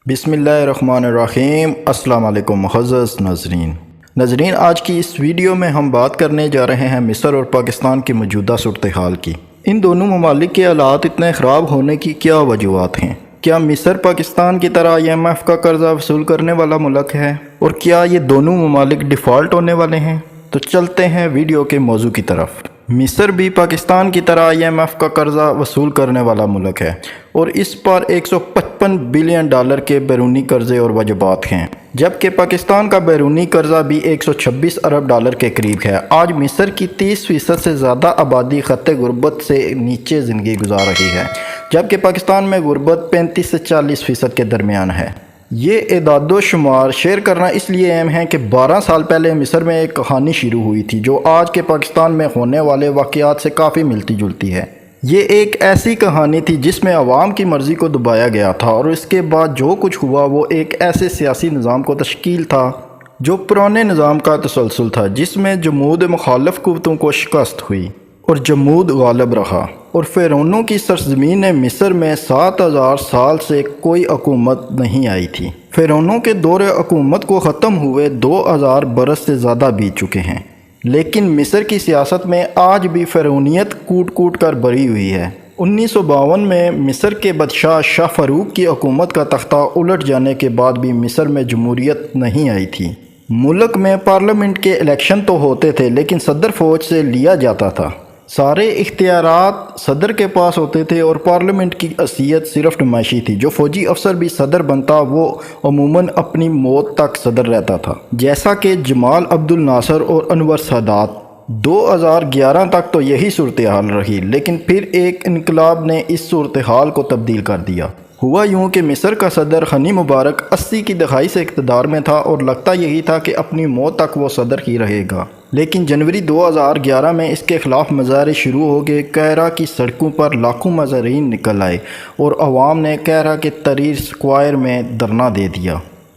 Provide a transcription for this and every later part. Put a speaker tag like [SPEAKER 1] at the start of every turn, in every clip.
[SPEAKER 1] بسم اللہ الرحمن الرحیم۔ السلام علیکم معزز ناظرین، آج کی اس ویڈیو میں ہم بات کرنے جا رہے ہیں مصر اور پاکستان کی موجودہ صورتحال کی۔ ان دونوں ممالک کے حالات اتنے خراب ہونے کی کیا وجوہات ہیں؟ کیا مصر پاکستان کی طرح IMF کا قرضہ وصول کرنے والا ملک ہے؟ اور کیا یہ دونوں ممالک ڈیفالٹ ہونے والے ہیں؟ تو چلتے ہیں ویڈیو کے موضوع کی طرف۔ مصر بھی پاکستان کی طرح IMF کا قرضہ وصول کرنے والا ملک ہے اور اس پر $155 بلین کے بیرونی قرضے اور واجبات ہیں، جبکہ پاکستان کا بیرونی قرضہ بھی $126 ارب کے قریب ہے۔ آج مصر کی 30% سے زیادہ آبادی خط غربت سے نیچے زندگی گزار رہی ہے، جبکہ پاکستان میں غربت 35 سے 40% کے درمیان ہے۔ یہ اعداد و شمار شیئر کرنا اس لیے اہم ہے کہ 12 سال پہلے مصر میں ایک کہانی شروع ہوئی تھی جو آج کے پاکستان میں ہونے والے واقعات سے کافی ملتی جلتی ہے۔ یہ ایک ایسی کہانی تھی جس میں عوام کی مرضی کو دبایا گیا تھا، اور اس کے بعد جو کچھ ہوا وہ ایک ایسے سیاسی نظام کو تشکیل تھا جو پرانے نظام کا تسلسل تھا، جس میں جمود مخالف قوتوں کو شکست ہوئی اور جمود غالب رہا، اور فرعونوں کی سرزمین مصر میں 7000 سال سے کوئی حکومت نہیں آئی تھی۔ فرعونوں کے دور حکومت کو ختم ہوئے 2000 برس سے زیادہ بیت چکے ہیں، لیکن مصر کی سیاست میں آج بھی فرعونیت کوٹ کوٹ کر بھری ہوئی ہے۔ 1952 میں مصر کے بادشاہ شاہ فاروق کی حکومت کا تختہ الٹ جانے کے بعد بھی مصر میں جمہوریت نہیں آئی تھی۔ ملک میں پارلیمنٹ کے الیکشن تو ہوتے تھے لیکن صدر فوج سے لیا جاتا تھا۔ سارے اختیارات صدر کے پاس ہوتے تھے اور پارلیمنٹ کی حیثیت صرف نمائشی تھی۔ جو فوجی افسر بھی صدر بنتا وہ عموماً اپنی موت تک صدر رہتا تھا، جیسا کہ جمال عبد الناصر اور انور سادات۔ 2011 تک تو یہی صورتحال رہی، لیکن پھر ایک انقلاب نے اس صورتحال کو تبدیل کر دیا۔ ہوا یوں کہ مصر کا صدر حسنی مبارک 80 کی دہائی سے اقتدار میں تھا اور لگتا یہی تھا کہ اپنی موت تک وہ صدر ہی رہے گا، لیکن جنوری 2011 میں اس کے خلاف مظاہرے شروع ہو گئے۔ قاہرہ کی سڑکوں پر لاکھوں مظاہرین نکل آئے اور عوام نے قاہرہ کے تحریر سکوائر میں دھرنا دے دیا،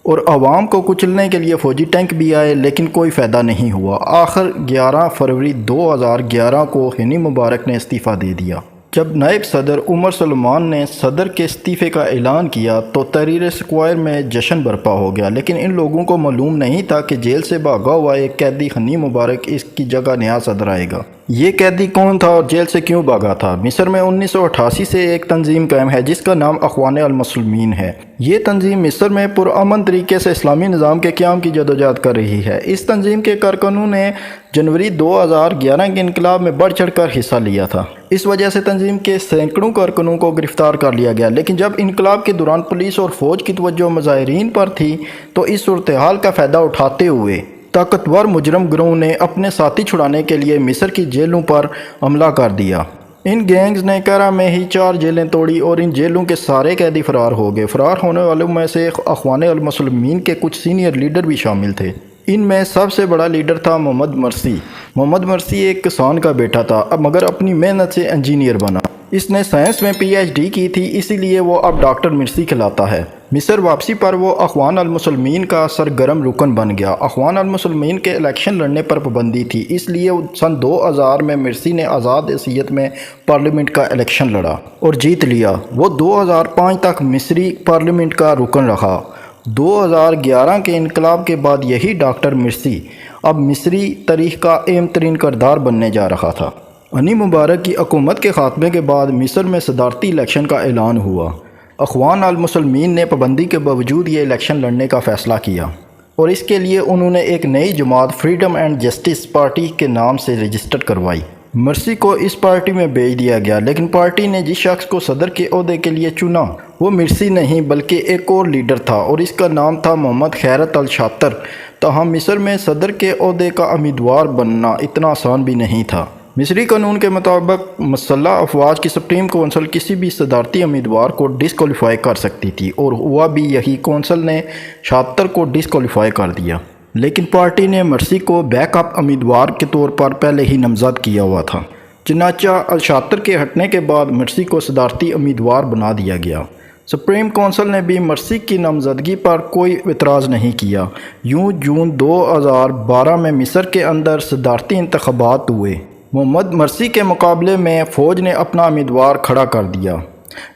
[SPEAKER 1] اور عوام کو کچلنے کے لیے فوجی ٹینک بھی آئے، لیکن کوئی فائدہ نہیں ہوا۔ آخر 11 فروری 2011 کو حسنی مبارک نے استعفیٰ دے دیا۔ جب نائب صدر عمر سلمان نے صدر کے استعفے کا اعلان کیا تو تحریر سکوائر میں جشن برپا ہو گیا، لیکن ان لوگوں کو معلوم نہیں تھا کہ جیل سے بھاگا ہوا ایک قیدی حسنی مبارک اس کی جگہ نیا صدر آئے گا۔ یہ قیدی کون تھا اور جیل سے کیوں بھاگا تھا؟ مصر میں 1988 سے ایک تنظیم قائم ہے جس کا نام اخوان المسلمین ہے۔ یہ تنظیم مصر میں پرامن طریقے سے اسلامی نظام کے قیام کی جدوجہد کر رہی ہے۔ اس تنظیم کے کارکنوں نے جنوری 2011 کے انقلاب میں بڑھ چڑھ کر حصہ لیا تھا۔ اس وجہ سے تنظیم کے سینکڑوں کارکنوں کو گرفتار کر لیا گیا، لیکن جب انقلاب کے دوران پولیس اور فوج کی توجہ مظاہرین پر تھی تو اس صورتحال کا فائدہ اٹھاتے ہوئے طاقتور مجرم گروہ نے اپنے ساتھی چھڑانے کے لیے مصر کی جیلوں پر حملہ کر دیا۔ ان گینگز نے قاہرہ میں ہی 4 جیلیں توڑی اور ان جیلوں کے سارے قیدی فرار ہو گئے۔ فرار ہونے والوں میں سے اخوان المسلمین کے کچھ سینئر لیڈر بھی شامل تھے۔ ان میں سب سے بڑا لیڈر تھا محمد مرسی۔ محمد مرسی ایک کسان کا بیٹا تھا، مگر اپنی محنت سے انجینئر بنا۔ اس نے سائنس میں PhD کی تھی، اسی لیے وہ اب ڈاکٹر مرسی کہلاتا ہے۔ مصر واپسی پر وہ اخوان المسلمین کا سرگرم رکن بن گیا۔ اخوان المسلمین کے الیکشن لڑنے پر پابندی تھی، اس لیے سن 2000 میں مرسی نے آزاد حیثیت میں پارلیمنٹ کا الیکشن لڑا اور جیت لیا۔ وہ 2005 تک مصری پارلیمنٹ کا رکن رہا۔ 2011 کے انقلاب کے بعد یہی ڈاکٹر مرسی اب مصری تاریخ کا اہم ترین کردار بننے جا رہا تھا۔ حسنی مبارک کی حکومت کے خاتمے کے بعد مصر میں صدارتی الیکشن کا اعلان ہوا۔ اخوان المسلمین نے پابندی کے باوجود یہ الیکشن لڑنے کا فیصلہ کیا، اور اس کے لیے انہوں نے ایک نئی جماعت فریڈم اینڈ جسٹس پارٹی کے نام سے رجسٹر کروائی۔ مرسی کو اس پارٹی میں بھیج دیا گیا، لیکن پارٹی نے جس شخص کو صدر کے عہدے کے لیے چنا وہ مرسی نہیں بلکہ ایک اور لیڈر تھا، اور اس کا نام تھا محمد خیرت الشاطر۔ تاہم مصر میں صدر کے عہدے کا امیدوار بننا اتنا آسان بھی نہیں تھا۔ مصری قانون کے مطابق مسلح افواج کی سپریم کونسل کسی بھی صدارتی امیدوار کو ڈسکوالیفائی کر سکتی تھی، اور ہوا بھی یہی۔ کونسل نے شاطر کو ڈسکوالیفائی کر دیا، لیکن پارٹی نے مرسی کو بیک اپ امیدوار کے طور پر پہلے ہی نامزد کیا ہوا تھا۔ چنانچہ الشاطر کے ہٹنے کے بعد مرسی کو صدارتی امیدوار بنا دیا گیا۔ سپریم کونسل نے بھی مرسی کی نامزدگی پر کوئی اعتراض نہیں کیا۔ یوں جون 2012 میں مصر کے اندر صدارتی انتخابات ہوئے۔ محمد مرسی کے مقابلے میں فوج نے اپنا امیدوار کھڑا کر دیا۔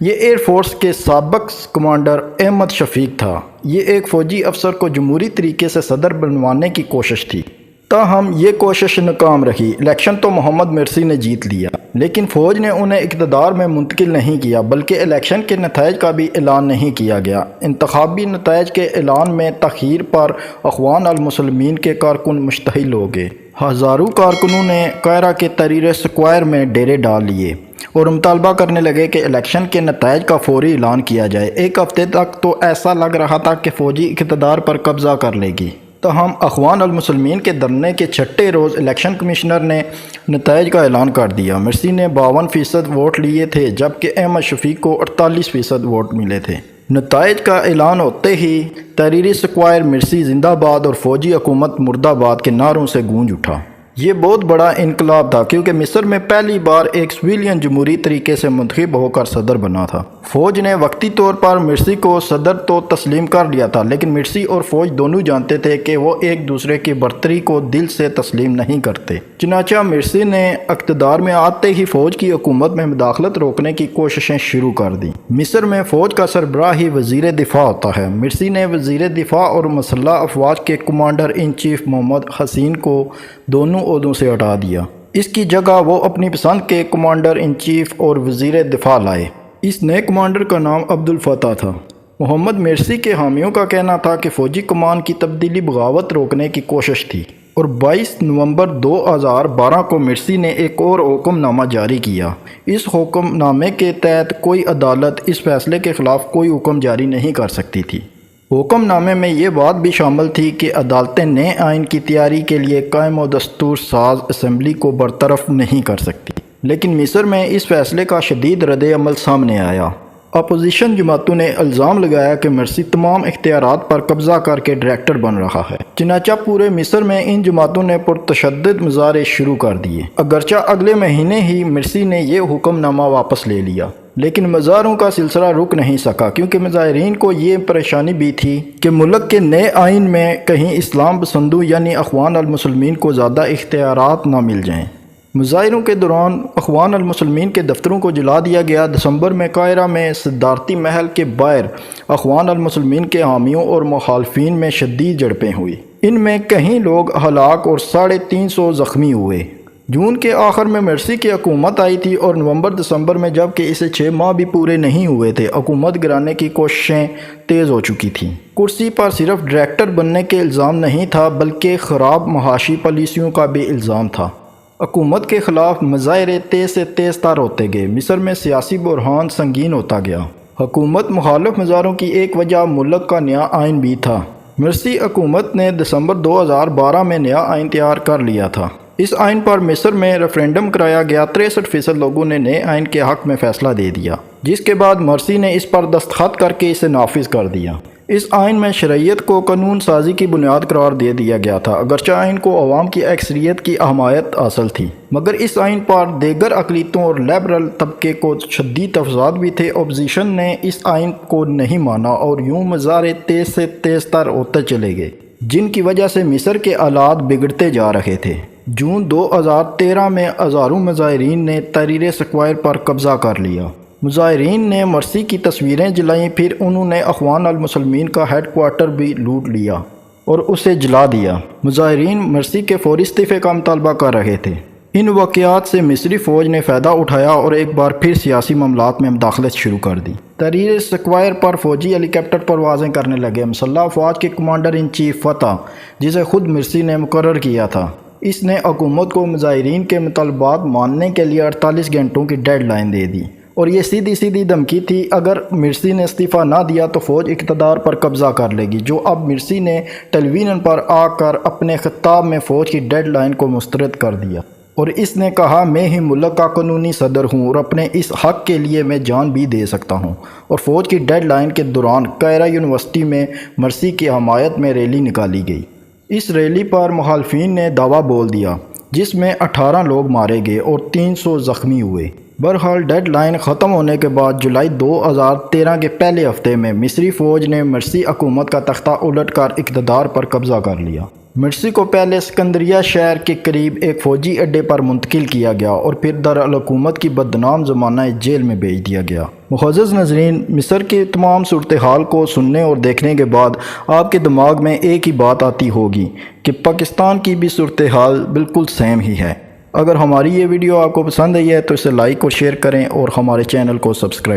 [SPEAKER 1] یہ ایئر فورس کے سابق کمانڈر احمد شفیق تھا۔ یہ ایک فوجی افسر کو جمہوری طریقے سے صدر بنوانے کی کوشش تھی، تاہم یہ کوشش ناکام رہی۔ الیکشن تو محمد مرسی نے جیت لیا، لیکن فوج نے انہیں اقتدار میں منتقل نہیں کیا، بلکہ الیکشن کے نتائج کا بھی اعلان نہیں کیا گیا۔ انتخابی نتائج کے اعلان میں تاخیر پر اخوان المسلمین کے کارکن مشتعل ہو گئے۔ ہزاروں کارکنوں نے قاہرہ کے تحریر اسکوائر میں ڈیرے ڈال لیے اور مطالبہ کرنے لگے کہ الیکشن کے نتائج کا فوری اعلان کیا جائے۔ ایک ہفتے تک تو ایسا لگ رہا تھا کہ فوجی اقتدار پر قبضہ کر لے گی، تاہم اخوان المسلمین کے دھرنے کے چھٹے روز الیکشن کمشنر نے نتائج کا اعلان کر دیا۔ مرسی نے 52% ووٹ لیے تھے، جبکہ احمد شفیق کو 48% ووٹ ملے تھے۔ نتائج کا اعلان ہوتے ہی تحریری اسکوائر مرسی زندہ باد اور فوجی حکومت مردہ باد کے نعروں سے گونج اٹھا۔ یہ بہت بڑا انقلاب تھا، کیونکہ مصر میں پہلی بار ایک سویلین جمہوری طریقے سے منتخب ہو کر صدر بنا تھا۔ فوج نے وقتی طور پر مرسی کو صدر تو تسلیم کر لیا تھا، لیکن مرسی اور فوج دونوں جانتے تھے کہ وہ ایک دوسرے کی برتری کو دل سے تسلیم نہیں کرتے۔ چنانچہ مرسی نے اقتدار میں آتے ہی فوج کی حکومت میں مداخلت روکنے کی کوششیں شروع کر دیں۔ مصر میں فوج کا سربراہ ہی وزیر دفاع ہوتا ہے۔ مرسی نے وزیر دفاع اور مسلح افواج کے کمانڈر ان چیف محمد حسین کو دونوں عہدوں سے ہٹا دیا۔ اس کی جگہ وہ اپنی پسند کے کمانڈر ان چیف اور وزیر دفاع لائے۔ اس نئے کمانڈر کا نام عبدالفتاح تھا۔ محمد مرسی کے حامیوں کا کہنا تھا کہ فوجی کمان کی تبدیلی بغاوت روکنے کی کوشش تھی، اور 22 نومبر 2012 کو مرسی نے ایک اور حکم نامہ جاری کیا۔ اس حکم نامے کے تحت کوئی عدالت اس فیصلے کے خلاف کوئی حکم جاری نہیں کر سکتی تھی۔ حکم نامے میں یہ بات بھی شامل تھی کہ عدالتیں نئے آئین کی تیاری کے لیے قائم و دستور ساز اسمبلی کو برطرف نہیں کر سکتی، لیکن مصر میں اس فیصلے کا شدید رد عمل سامنے آیا۔ اپوزیشن جماعتوں نے الزام لگایا کہ مرسی تمام اختیارات پر قبضہ کر کے ڈائریکٹر بن رہا ہے۔ چنانچہ پورے مصر میں ان جماعتوں نے پرتشدد مظاہرے شروع کر دیے۔ اگرچہ اگلے مہینے ہی مرسی نے یہ حکم نامہ واپس لے لیا، لیکن مظاہروں کا سلسلہ رک نہیں سکا، کیونکہ مظاہرین کو یہ پریشانی بھی تھی کہ ملک کے نئے آئین میں کہیں اسلام پسندوں یعنی اخوان المسلمین کو زیادہ اختیارات نہ مل جائیں۔ مظاہروں کے دوران اخوان المسلمین کے دفتروں کو جلا دیا گیا۔ دسمبر میں قاہرہ میں صدارتی محل کے باہر اخوان المسلمین کے حامیوں اور مخالفین میں شدید جھڑپیں ہوئی۔ ان میں کئی لوگ ہلاک اور 350 زخمی ہوئے۔ جون کے آخر میں مرسی کی حکومت آئی تھی، اور نومبر دسمبر میں جبکہ اسے 6 ماہ بھی پورے نہیں ہوئے تھے، حکومت گرانے کی کوششیں تیز ہو چکی تھیں۔ کرسی پر صرف ڈائریکٹر بننے کے الزام نہیں تھا، بلکہ خراب معاشی پالیسیوں کا بھی الزام تھا۔ حکومت کے خلاف مظاہرے تیز سے تیز تر ہوتے گئے۔ مصر میں سیاسی بحران سنگین ہوتا گیا۔ حکومت مخالف مظاہروں کی ایک وجہ ملک کا نیا آئین بھی تھا۔ مرسی حکومت نے دسمبر 2012 میں نیا آئین تیار کر لیا تھا۔ اس آئین پر مصر میں ریفرینڈم کرایا گیا۔ 63% لوگوں نے نئے آئین کے حق میں فیصلہ دے دیا، جس کے بعد مرسی نے اس پر دستخط کر کے اسے نافذ کر دیا۔ اس آئین میں شرعیت کو قانون سازی کی بنیاد قرار دے دیا گیا تھا۔ اگرچہ آئین کو عوام کی اکثریت کی حمایت حاصل تھی، مگر اس آئین پر دیگر اقلیتوں اور لیبرل طبقے کو شدید تفاوضات بھی تھے۔ اپوزیشن نے اس آئین کو نہیں مانا، اور یوں مظاہرے تیز سے تیز تر ہوتے چلے گئے، جن کی وجہ سے مصر کے حالات بگڑتے جا رہے تھے۔ جون 2013 میں ہزاروں مظاہرین نے تحریر اسکوائر پر قبضہ کر لیا۔ مظاہرین نے مرسی کی تصویریں جلائیں، پھر انہوں نے اخوان المسلمین کا ہیڈ کوارٹر بھی لوٹ لیا اور اسے جلا دیا۔ مظاہرین مرسی کے فوری استعفے کا مطالبہ کر رہے تھے۔ ان واقعات سے مصری فوج نے فائدہ اٹھایا اور ایک بار پھر سیاسی معاملات میں مداخلت شروع کر دی۔ تحریر اسکوائر پر فوجی ہیلی کاپٹر پروازیں کرنے لگے۔ مسلح افواج کے کمانڈر ان چیف فتح، جسے خود مرسی نے مقرر کیا تھا، اس نے حکومت کو مظاہرین کے مطالبات ماننے کے لیے 48 گھنٹوں کی ڈیڈ لائن دے دی، اور یہ سیدھی دھمکی تھی اگر مرسی نے استعفیٰ نہ دیا تو فوج اقتدار پر قبضہ کر لے گی، جو اب مرسی نے ٹیلی ویژن پر آ کر اپنے خطاب میں فوج کی ڈیڈ لائن کو مسترد کر دیا، اور اس نے کہا میں ہی ملک کا قانونی صدر ہوں اور اپنے اس حق کے لیے میں جان بھی دے سکتا ہوں۔ اور فوج کی ڈیڈ لائن کے دوران قاہرہ یونیورسٹی میں مرسی کی حمایت میں ریلی نکالی گئی۔ اس ریلی پر مخالفین نے دعویٰ بول دیا، جس میں 18 لوگ مارے گئے اور 300 زخمی ہوئے۔ بہرحال ڈیڈ لائن ختم ہونے کے بعد جولائی 2013 کے پہلے ہفتے میں مصری فوج نے مرسی حکومت کا تختہ الٹ کر اقتدار پر قبضہ کر لیا۔ مرسی کو پہلے اسکندریہ شہر کے قریب ایک فوجی اڈے پر منتقل کیا گیا اور پھر دارالحکومت کی بدنام زمانہ جیل میں بھیج دیا گیا۔ معزز ناظرین، مصر کی تمام صورتحال کو سننے اور دیکھنے کے بعد آپ کے دماغ میں ایک ہی بات آتی ہوگی کہ پاکستان کی بھی صورتحال بالکل سیم ہی ہے۔ اگر ہماری یہ ویڈیو آپ کو پسند آئی ہے تو اسے لائک اور شیئر کریں اور ہمارے چینل کو سبسکرائب